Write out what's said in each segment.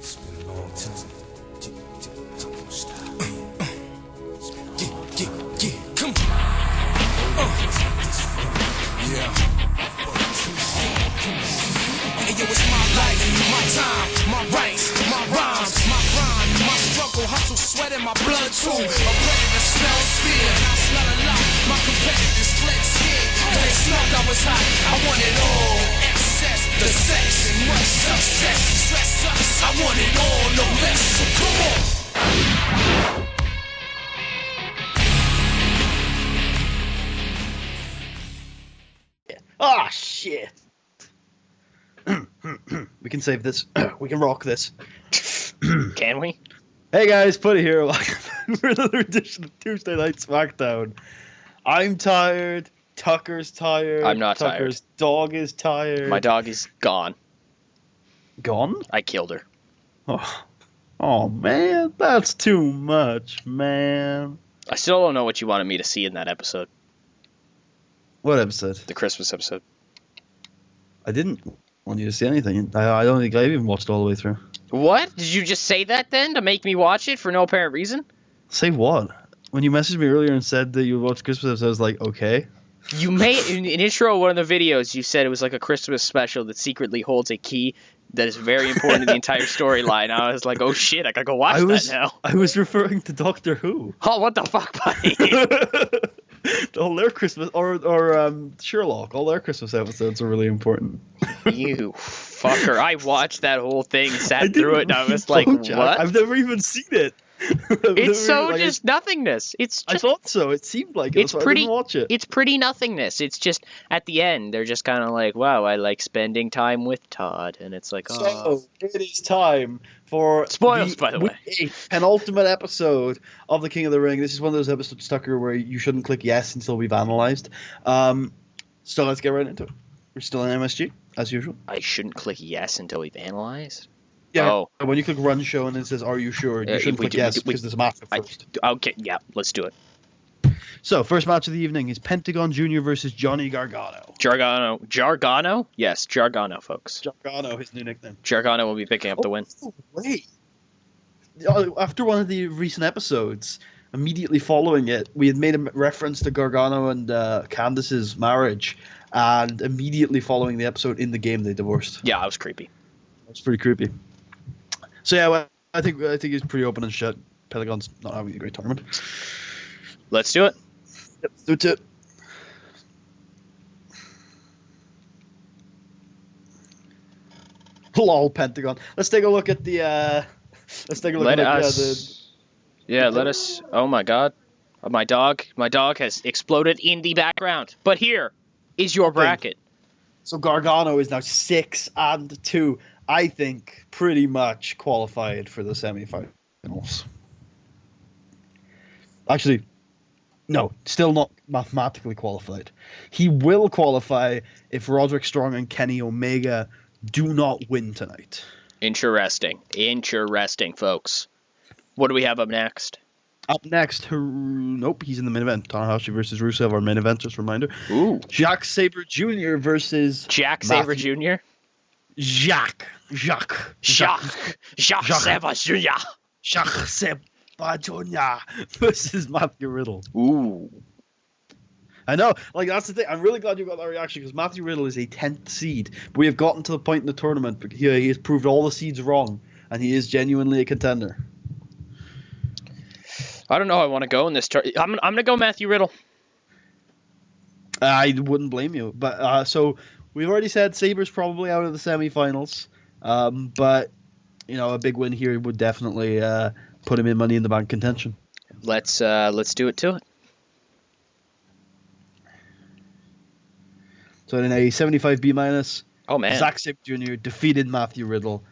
It's been a long time. Come on. Yeah. Hey, yo, it's my life, my time, my rights, my rhymes, my grind, my struggle, hustle, sweat in my blood too. A predator smells fear, I smell a lot. My competitors fled scared, cause they smelled I was hot. I want it all. Excess, the sex, and much success. Stress us, I want it all, no less. So come on. Ah, shit. We can save this. We can rock this. Can we? Hey guys, Putty here. Welcome for another edition of Tuesday Night SmackDown. I'm tired. Tucker's tired. I'm not Tucker's dog is tired. My dog is gone. Gone? I killed her. Oh man, that's too much, man. I still don't know what you wanted me to see in that episode. What episode? The Christmas episode. I didn't want you to see anything. I don't think I even watched all the way through. What? Did you just say that then to make me watch it for no apparent reason? Say what? When you messaged me earlier and said that you watched Christmas episode, I was like, okay. You made in intro of one of the videos. You said it was like a Christmas special that secretly holds a key that is very important in the entire storyline. I was like, oh shit, I gotta go watch that now. I was referring to Doctor Who. Oh, what the fuck, buddy? All their Christmas or Sherlock, all their Christmas episodes are really important. You fucker! I watched that whole thing, sat through it, and I was like, "What?" I've never even seen it. It's so just nothingness. It's just, I thought so. It seemed like it. It's so pretty. I didn't watch it. It's pretty nothingness. It's just at the end they're just kind of like, "Wow, I like spending time with Todd," and it's like, "Oh." So it is time for spoilers, by the way. Penultimate episode of The King of the Ring. This is one of those episodes, Tucker, where you shouldn't click yes until we've analyzed. So let's get right into it. We're still in MSG as usual. I shouldn't click yes until we've analyzed. Yeah, oh. When you click run show and it says, are you sure? You shouldn't click yes because there's a match first. Okay, yeah, let's do it. So, first match of the evening is Pentagon Jr. versus Johnny Gargano. Gargano? Yes, Gargano, folks. Gargano, his new nickname. Gargano will be picking up the win. Wait. After one of the recent episodes, immediately following it, we had made a reference to Gargano and Candice's marriage, and immediately following the episode in the game, they divorced. Yeah, that was creepy. That's pretty creepy. So yeah, well, I think it's pretty open and shut. Pentagon's not having a great tournament. Let's do it. Yep, let's do it. Lol, Pentagon. Let's take a look at the. Let's take a look let us. Oh my God, my dog has exploded in the background. But here is your bracket. So Gargano is now 6-2. I think pretty much qualified for the semifinals. Actually, no, still not mathematically qualified. He will qualify if Roderick Strong and Kenny Omega do not win tonight. Interesting, folks. What do we have up next? Up next, nope, he's in the main event. Tanahashi versus Rusev, our main event, just a reminder. Ooh. Jack Sabre Jr. versus... Sabre Jr.? Jacques Sabre Jr. Jacques Sabre Jr. versus Matthew Riddle. Ooh. I know, like, that's the thing. I'm really glad you got that reaction, because Matthew Riddle is a 10th seed. But we have gotten to the point in the tournament where he has proved all the seeds wrong, and he is genuinely a contender. I don't know how I want to go in this tournament. I'm going to go Matthew Riddle. I wouldn't blame you. But so we've already said Sabre's probably out of the semifinals. But, you know, a big win here would definitely put him in Money in the Bank contention. Let's do it to it. So in a 75B-, oh man, Zack Sabre Jr. defeated Matthew Riddle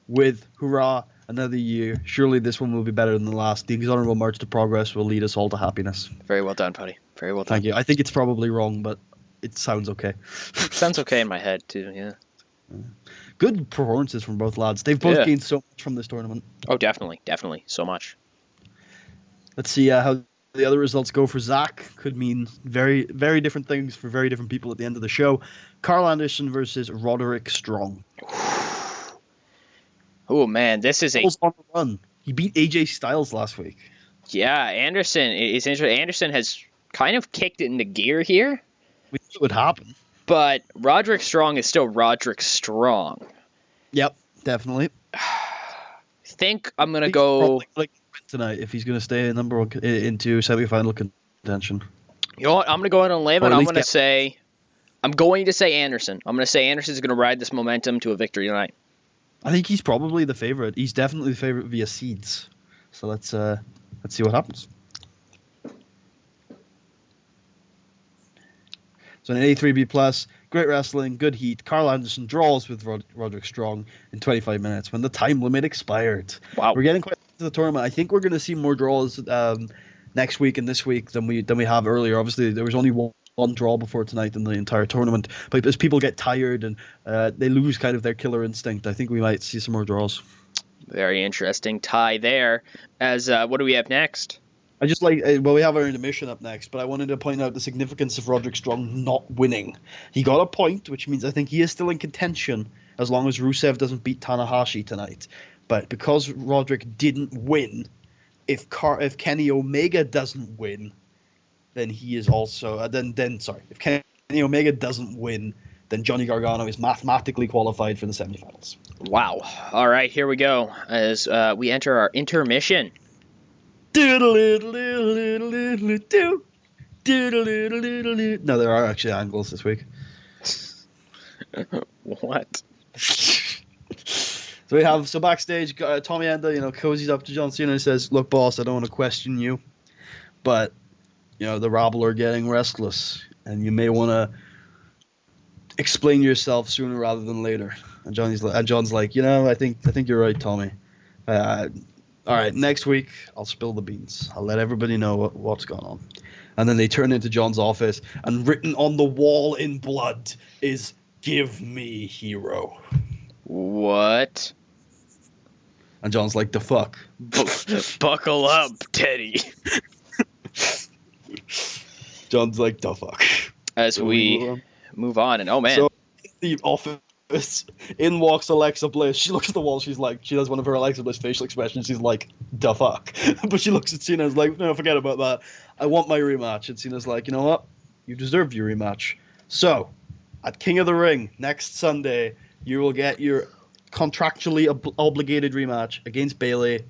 with hurrah, another year. Surely this one will be better than the last. The Exhonorable March to Progress will lead us all to happiness. Very well done, buddy. Very well done. Thank you. I think it's probably wrong, but it sounds okay. Sounds okay in my head too, yeah. Good performances from both lads. They've both gained so much from this tournament. Oh, definitely. So much. Let's see how the other results go for Zach. Could mean very, very different things for very different people at the end of the show. Carl Anderson versus Roderick Strong. Oh man, this is Styles on the run. He beat AJ Styles last week. Yeah, Anderson is interesting. Anderson has kind of kicked it into gear here. We knew it would happen. But Roderick Strong is still Roderick Strong. Yep, definitely. I think I'm gonna go tonight if he's gonna stay into semifinal contention. You know what? I'm gonna go out on a limb and I'm going to say Anderson. I'm going to say Anderson's going to ride this momentum to a victory tonight. I think he's probably the favorite. He's definitely the favorite via seeds. So let's see what happens. So an A3B plus, great wrestling, good heat. Carl Anderson draws with Roderick Strong in 25 minutes when the time limit expired. Wow. We're getting quite into the tournament. I think we're going to see more draws next week and this week than we have earlier. Obviously, there was only one draw before tonight in the entire tournament. But as people get tired and they lose kind of their killer instinct, I think we might see some more draws. Very interesting tie there. As what do we have next? I just we have our intermission up next, but I wanted to point out the significance of Roderick Strong not winning. He got a point, which means I think he is still in contention as long as Rusev doesn't beat Tanahashi tonight. But because Roderick didn't win, if Kenny Omega doesn't win, then he is also if Kenny Omega doesn't win, then Johnny Gargano is mathematically qualified for the semifinals. Wow. All right, here we go as we enter our intermission. No, there are actually angles this week. What? So we have backstage, Tommy Enda, cozies up to John Cena and says, "Look, boss, I don't want to question you, but the rabble are getting restless, and you may want to explain yourself sooner rather than later." And John's like, I think you're right, Tommy. All right, next week I'll spill the beans. I'll let everybody know what's going on. And then they turn into John's office, and written on the wall in blood is "Give me hero." What? And John's like, "The fuck?" Buckle up, Teddy. John's like, "The fuck?" As we move on, and oh man. So the office. In walks Alexa Bliss. She looks at the wall. She does one of her Alexa Bliss facial expressions. She's like, "The fuck?" But she looks at Cena and is like, "No, forget about that. I want my rematch." And Cena's like, "You know what? You deserve your rematch. So, at King of the Ring next Sunday, you will get your contractually obligated rematch against Bayley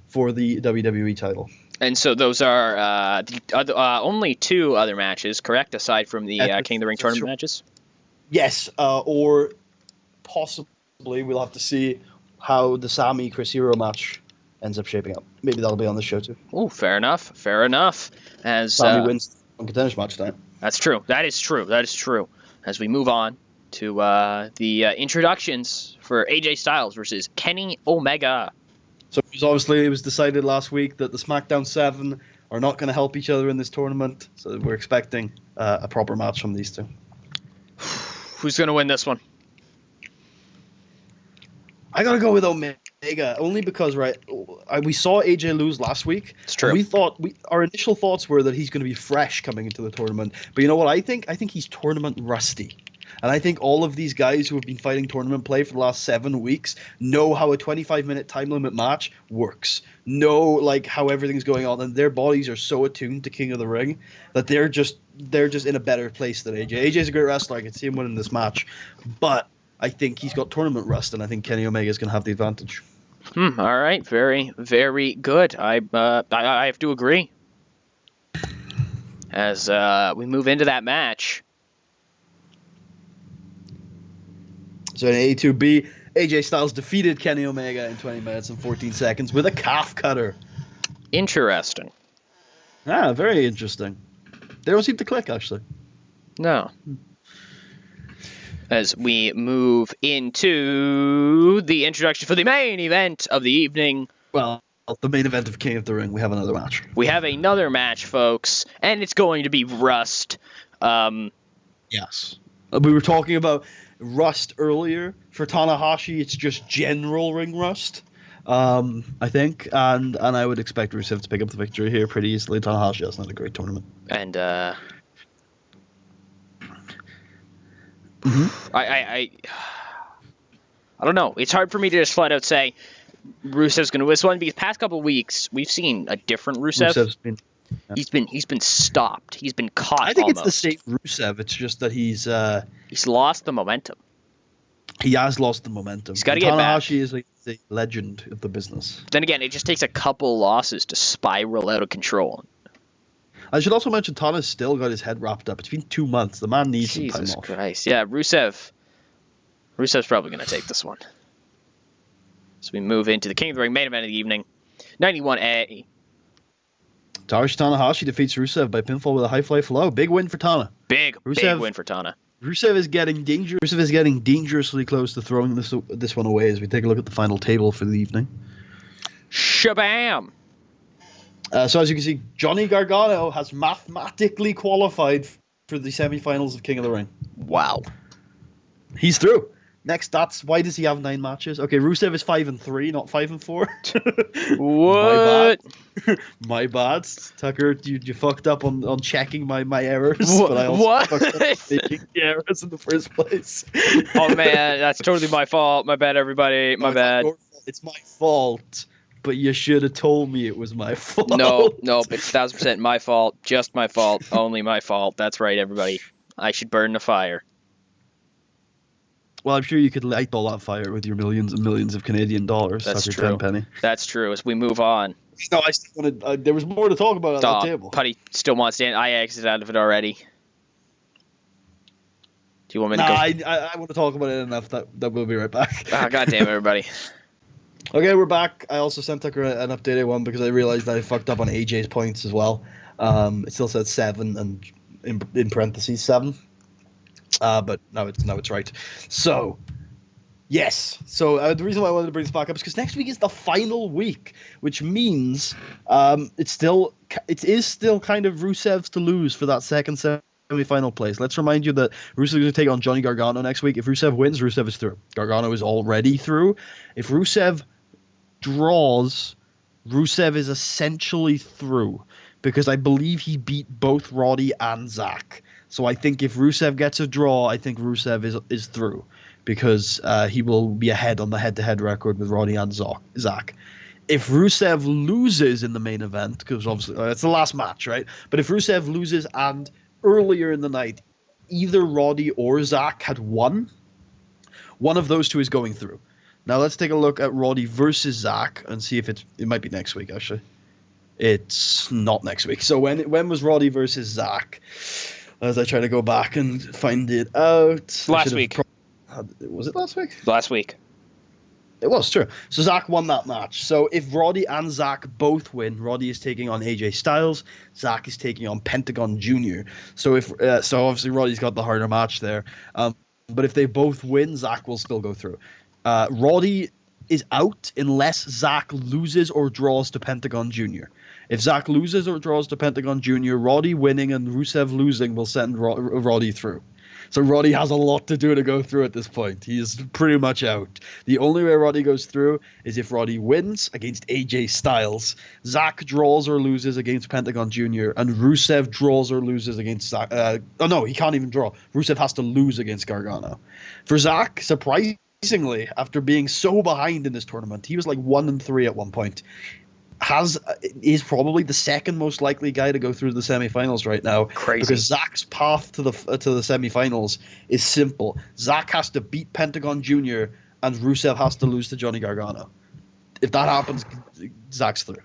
for the WWE title." And so those are only two other matches, correct? Aside from the King of the Ring tournament matches? Yes, or possibly we'll have to see how the Sami Chris Hero match ends up shaping up. Maybe that'll be on the show too. Oh, fair enough. As Sami wins on contenders match time. That's true. That is true. As we move on to the introductions for AJ Styles versus Kenny Omega. So it was decided last week that the SmackDown 7 are not going to help each other in this tournament. So we're expecting a proper match from these two. Who's going to win this one? I gotta go with Omega, only because we saw AJ lose last week. It's true. Our initial thoughts were that he's going to be fresh coming into the tournament, but you know what I think? I think he's tournament rusty, and I think all of these guys who have been fighting tournament play for the last 7 weeks know how a 25-minute time limit match works. Know how everything's going on, and their bodies are so attuned to King of the Ring that they're just in a better place than AJ. AJ's a great wrestler. I could see him winning this match, but I think he's got tournament rust, and I think Kenny Omega is going to have the advantage. All right, very, very good. I have to agree. As we move into that match. So in A2B, AJ Styles defeated Kenny Omega in 20 minutes and 14 seconds with a calf cutter. Interesting. Very interesting. They don't seem to click, actually. No. As we move into the introduction for the main event of the evening. Well, the main event of King of the Ring, we have another match. We have another match, folks, and it's going to be Rust. Yes. We were talking about Rust earlier. For Tanahashi, it's just general ring rust, I think, and I would expect Rusev to pick up the victory here pretty easily. Tanahashi has not a great tournament. And, Mm-hmm. I don't know. It's hard for me to just flat out say Rusev's going to win this one because past couple weeks we've seen a different Rusev. Rusev's been. Yeah. He's been stopped. He's been caught. I think almost. it's the same Rusev. It's just that he's lost the momentum. He has lost the momentum. He's got to get back. Tanahashi is like the legend of the business. Then again, it just takes a couple losses to spiral out of control. I should also mention Tana's still got his head wrapped up. It's been 2 months. The man needs some time Jesus off. Christ. Yeah, Rusev's probably going to take this one. So we move into the King of the Ring main event of the evening. 91A. Tanahashi defeats Rusev by pinfall with a high fly flow. Big win for Tana. Big win for Tana. Rusev is getting dangerously close to throwing this one away as we take a look at the final table for the evening. Shabam! So as you can see, Johnny Gargano has mathematically qualified for the semi-finals of King of the Ring. Wow. He's through. Next, why does he have 9 matches? Okay, Rusev is 5-3, not 5-4. What? My bad. Tucker, you fucked up on checking my errors. What? But I also fucked up making the errors in the first place. Oh man, that's totally my fault. My bad, everybody. My bad. It's my fault. But you should have told me it was my fault. No, it's 1,000% my fault. Just my fault. Only my fault. That's right, everybody. I should burn the fire. Well, I'm sure you could light all that fire with your millions and millions of Canadian dollars. That's Tucker true. Tenpenny. That's true. As we move on. No, I still wanted. There was more to talk about at that table. Putty still wants to. I exited out of it already. Do you want me to go? I want to talk about it enough that we'll be right back. Oh, God damn it, everybody. Okay, we're back. I also sent Tucker an updated one because I realized that I fucked up on AJ's points as well. It still said 7 and in parentheses 7. But now it's right. So, yes. So the reason why I wanted to bring this back up is because next week is the final week, which means it is still kind of Rusev's to lose for that second semi-final place. Let's remind you that Rusev is going to take on Johnny Gargano next week. If Rusev wins, Rusev is through. Gargano is already through. If Rusev draws, Rusev is essentially through because I believe he beat both Roddy and Zack. So I think if Rusev gets a draw, I think Rusev is through because he will be ahead on the head-to-head record with Roddy and Zack. If Rusev loses in the main event, because obviously it's the last match, right? But if Rusev loses and earlier in the night, either Roddy or Zack had won, one of those two is going through. Now let's take a look at Roddy versus Zack and see if it might be next week, actually. It's not next week. So when was Roddy versus Zack? As I try to go back and find it out. Last week. Was it last week? Last week. It was, true. So Zack won that match. So if Roddy and Zack both win, Roddy is taking on AJ Styles, Zack is taking on Pentagon Jr. So so obviously Roddy's got the harder match there. But if they both win, Zack will still go through. Roddy is out unless Zack loses or draws to Pentagon Jr. If Zack loses or draws to Pentagon Jr., Roddy winning and Rusev losing will send Roddy through. So Roddy has a lot to do to go through at this point. He is pretty much out. The only way Roddy goes through is if Roddy wins against AJ Styles, Zack draws or loses against Pentagon Jr., and Rusev draws or loses against Zack. Oh no, he can't even draw. Rusev has to lose against Gargano. For Zack, surprisingly, after being so behind in this tournament, he was like 1-3 at one point. Is probably the second most likely guy to go through the semifinals right now. Crazy. Because Zack's path to the semifinals is simple. Zack has to beat Pentagon Jr. and Rusev has to lose to Johnny Gargano. If that happens, Zack's through.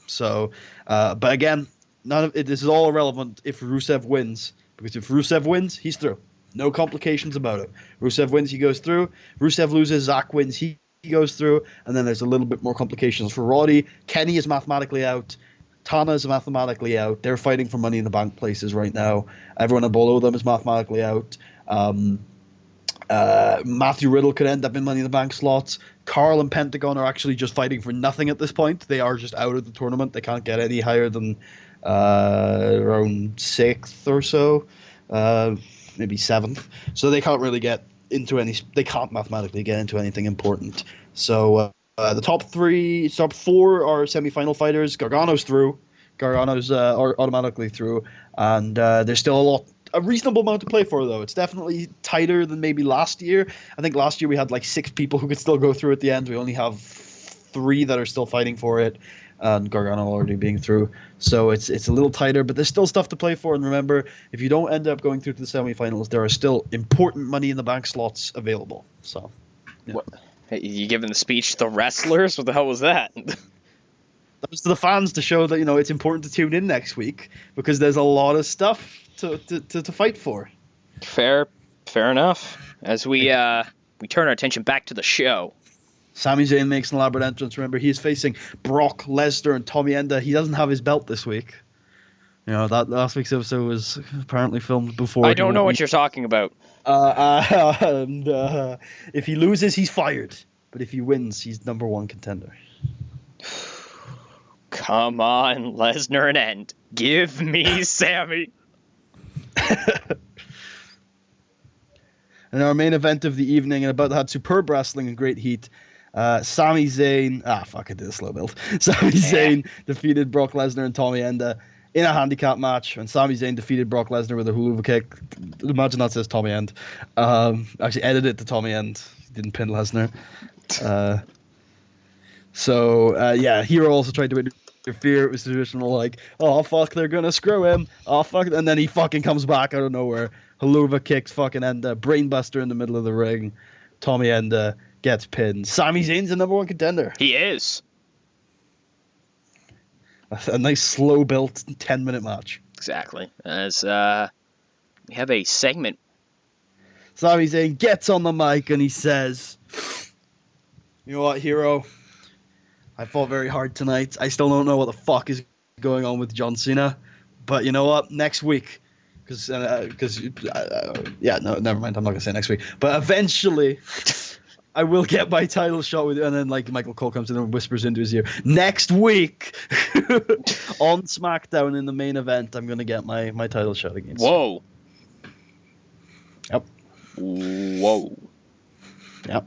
So, but again, this is all irrelevant if Rusev wins, because if Rusev wins, he's through. No complications about it. Rusev wins, he goes through. Rusev loses, Zack wins, he goes through, and then there's a little bit more complications for Roddy. Kenny is mathematically out. Tana is mathematically out. They're fighting for Money in the Bank places right now. Everyone below them is mathematically out. Matthew Riddle could end up in Money in the Bank slots. Carl and Pentagon are actually just fighting for nothing at this point. They are just out of the tournament. They can't get any higher than around 6th or so, maybe 7th. So they can't really get into they can't mathematically get into anything important. So the top 4 are semi-final fighters. Gargano's through. Gargano's are automatically through, and there's still a reasonable amount to play for, though. It's definitely tighter than maybe last year. I think last year we had like 6 people who could still go through at the end. We only have 3 that are still fighting for it, and Gargano already being through. So it's a little tighter, but there's still stuff to play for. And remember, if you don't end up going through to the semifinals, there are still important Money in the Bank slots available. So, yeah. What? Hey, you giving the speech to the wrestlers? What the hell was that? That was to the fans to show that it's important to tune in next week because there's a lot of stuff to fight for. Fair enough. As we turn our attention back to the show. Sami Zayn makes an elaborate entrance. Remember, he is facing Brock Lesnar and Tommy Enda. He doesn't have his belt this week. That last week's episode was apparently filmed before. I don't know what you're talking about. If he loses, he's fired. But if he wins, he's number 1 contender. Come on, Lesnar and End. Give me Sammy. In our main event of the evening, and about to have superb wrestling and great heat, Sami Zayn... I did a slow build. Sami Zayn defeated Brock Lesnar and Tommy Enda in a handicap match, and Sami Zayn defeated Brock Lesnar with a hula kick. Imagine that says Tommy End. Actually, edited it to Tommy End. He didn't pin Lesnar. Hero also tried to interfere. It was traditional, oh, fuck, they're going to screw him. Oh, fuck. And then he fucking comes back out of nowhere. Haluva kicks fucking Enda. Brainbuster in the middle of the ring. Tommy Enda gets pinned. Sami Zayn's the number 1 contender. He is. A nice slow-built 10-minute match. Exactly. As we have a segment. Sami Zayn gets on the mic and he says, "You know what, Hero? I fought very hard tonight. I still don't know what the fuck is going on with John Cena. But you know what? Next week, never mind. I'm not going to say next week. But eventually, I will get my title shot with you." And then, Michael Cole comes in and whispers into his ear, "Next week, on SmackDown in the main event, I'm going to get my title shot against." Whoa. Yep. Whoa. Yep.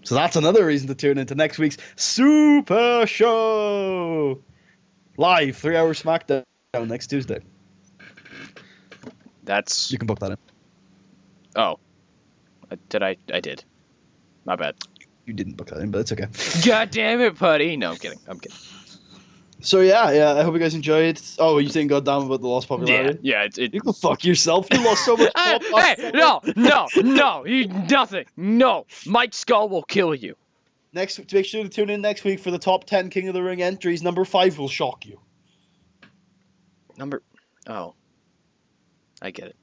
So that's another reason to tune into next week's Super Show. Live, 3-hour SmackDown next Tuesday. You can book that in. Oh. I did. My bad. You didn't book that in, but it's okay. God damn it, buddy. No, I'm kidding. So yeah, I hope you guys enjoyed. Oh, are you saying goddamn about the lost popularity? Yeah. You can fuck yourself. You lost so much. Hey, no, nothing. No, Mike Skull will kill you. Make sure to tune in next week for the top 10 King of the Ring entries. Number 5 will shock you. Oh, I get it.